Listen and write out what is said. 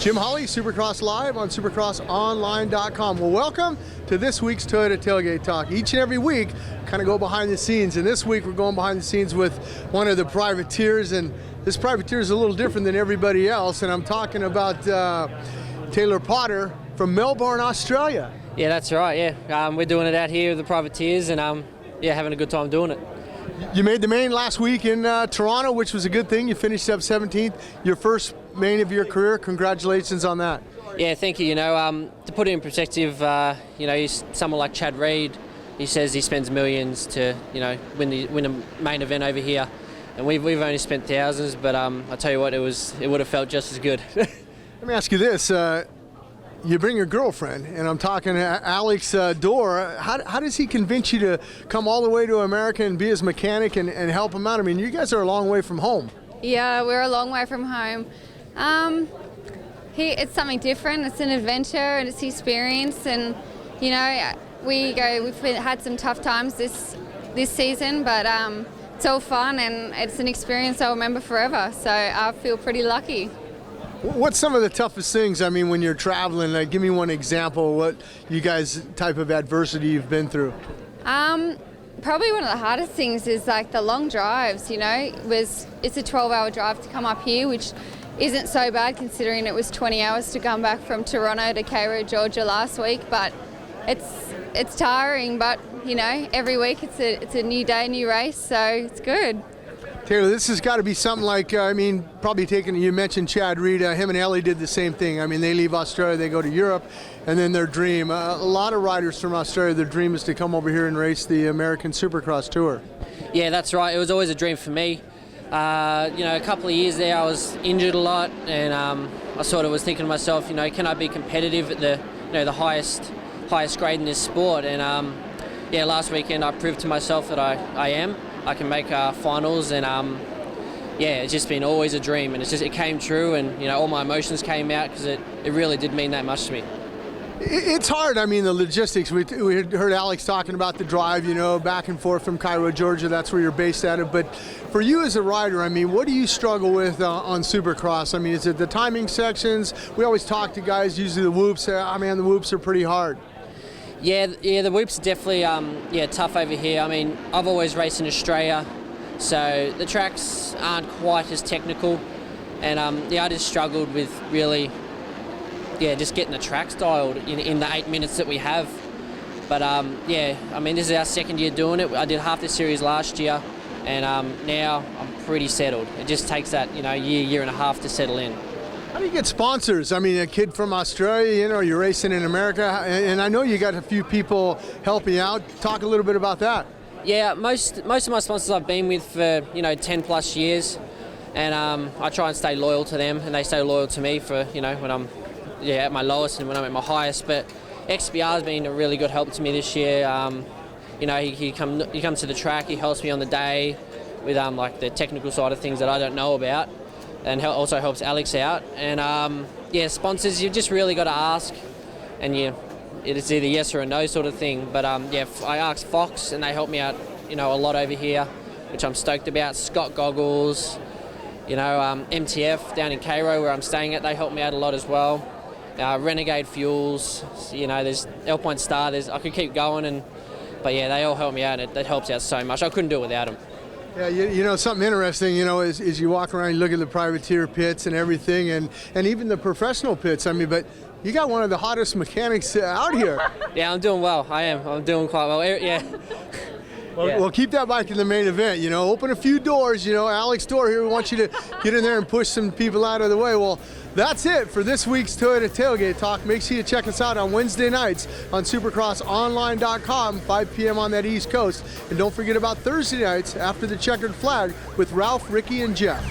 Jim Holley, Supercross Live on supercrossonline.com. Well, welcome to this week's Toyota Tailgate Talk. Each and every week, kind of go behind the scenes. And this week, we're going behind the scenes with one of the privateers. And this privateer is a little different than everybody else. And I'm talking about Taylor Potter from Melbourne, Australia. Yeah, that's right, yeah. We're doing it out here with the privateers and yeah, having a good time doing it. You made the main last week in Toronto, which was a good thing. You finished up 17th, your first main of your career. Congratulations on that. Yeah, thank you. You know, to put it in perspective, you know, someone like Chad Reed, he says he spends millions to, you know, win a main event over here, and we've only spent thousands. But I tell you what, it would have felt just as good. Let me ask you this. You bring your girlfriend, and I'm talking Alex Dorr. How does he convince you to come all the way to America and be his mechanic and help him out? I mean, you guys are a long way from home. Yeah, we're a long way from home. It's something different. It's an adventure and it's experience. And you know, we've had some tough times this season, but it's all fun and it's an experience I'll remember forever. So I feel pretty lucky. What's some of the toughest things, I mean, when you're traveling? Like, give me one example of what you guys, type of adversity you've been through. Probably one of the hardest things is like the long drives, you know. It's a 12-hour drive to come up here, which isn't so bad considering it was 20 hours to come back from Toronto to Cairo, Georgia last week. But it's tiring, but, you know, every week it's a new day, new race, so it's good. Taylor, this has got to be something like, I mean, probably you mentioned Chad Reed, him and Ellie did the same thing. I mean, they leave Australia, they go to Europe, and then their dream. A lot of riders from Australia, their dream is to come over here and race the American Supercross Tour. Yeah, that's right. It was always a dream for me. You know, a couple of years there, I was injured a lot, and I sort of was thinking to myself, you know, can I be competitive at the highest grade in this sport? And yeah, last weekend I proved to myself that I am. I can make finals, and yeah, it's just been always a dream, and it came true, and you know, all my emotions came out because it really did mean that much to me. It's hard. I mean, the logistics. We heard Alex talking about the drive, you know, back and forth from Cairo, Georgia. That's where you're based at it. But for you as a rider, I mean, what do you struggle with on Supercross? I mean, is it the timing sections? We always talk to guys, usually the whoops. I mean, the whoops are pretty hard. Yeah, the whoops are definitely tough over here. I mean, I've always raced in Australia, so the tracks aren't quite as technical, and yeah, I just struggled with really, just getting the tracks dialed in the 8 minutes that we have. But yeah, I mean, this is our second year doing it. I did half the series last year, and now I'm pretty settled. It just takes that year and a half to settle in. How do you get sponsors? I mean, a kid from Australia, you know, you're racing in America, and I know you got a few people helping you out. Talk a little bit about that. Yeah, most of my sponsors I've been with for 10 plus years, and I try and stay loyal to them, and they stay loyal to me for when I'm at my lowest and when I'm at my highest. But XBR has been a really good help to me this year. You know, he comes to the track, he helps me on the day with like the technical side of things that I don't know about, and also helps Alex out. And yeah, sponsors, you've just really got to ask, and it's either yes or a no sort of thing. But yeah, I asked Fox, and they helped me out, a lot over here, which I'm stoked about. Scott Goggles, MTF down in Cairo where I'm staying at, they helped me out a lot as well. Renegade Fuels, there's Alpine Star, I could keep going, but yeah, they all help me out, and it helps out so much. I couldn't do it without them. Yeah, you know, something interesting, is you walk around, you look at the privateer pits and everything, and even the professional pits. I mean, but you got one of the hottest mechanics out here. Yeah, I'm doing well. I am. I'm doing quite well. Yeah. Well, keep that bike in the main event. Open a few doors. Alex Dorr here wants you to get in there and push some people out of the way. Well, that's it for this week's Toyota Tailgate Talk. Make sure you check us out on Wednesday nights on supercrossonline.com, 5 p.m. on that East Coast. And don't forget about Thursday nights after the checkered flag with Ralph, Ricky, and Jeff.